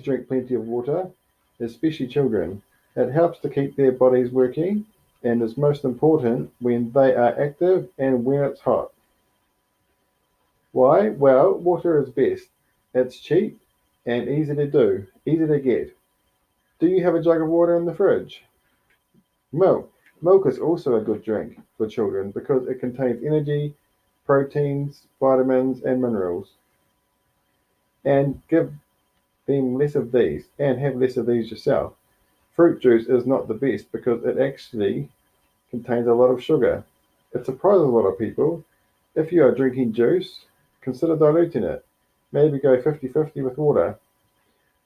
to drink plenty of water, especially children. It helps to keep their bodies working and is most important when they are active and when it's hot. Why? Well, water is best. It's cheap and easy to do, easy to get. Do you have a jug of water in the fridge? Milk. Milk is also a good drink for children because it contains energy, proteins, vitamins, and minerals. And give them less of these and have less of these yourself. Fruit juice is not the best because it actually contains a lot of sugar. It surprises a lot of people. If you are drinking juice, consider diluting it. Maybe go 50-50 with water.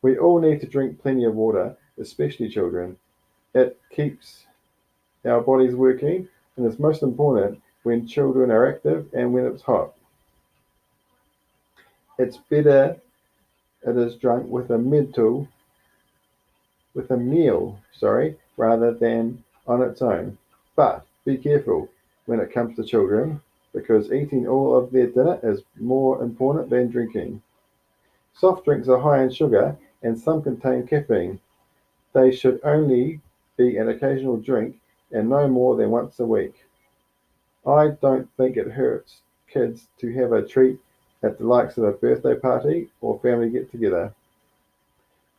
We all need to drink plenty of water, especially children. It keeps our bodies working and is most important when children are active and when it's hot. It's better it is drunk with a meal, rather than on its own. But be careful when it comes to children because eating all of their dinner is more important than drinking. Soft drinks are high in sugar and some contain caffeine. They should only be an occasional drink and no more than once a week. I don't think it hurts kids to have a treat at the likes of a birthday party or family get together.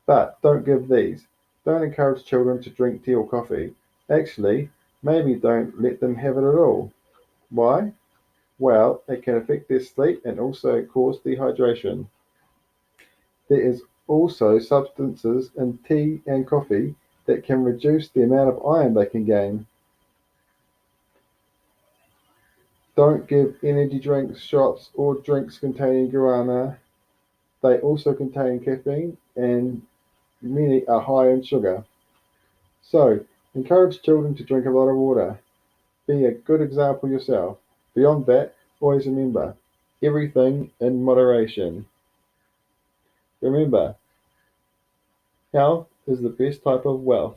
But don't give these. Don't encourage children to drink tea or coffee. Actually, maybe don't let them have it at all. Why? Well, it can affect their sleep and also cause dehydration. There is also substances in tea and coffee that can reduce the amount of iron they can gain. Don't give energy drinks, shots, or drinks containing guarana. They also contain caffeine and many are high in sugar. So, encourage children to drink a lot of water. Be a good example yourself. Beyond that, always remember everything in moderation. Remember, health is the best type of wealth.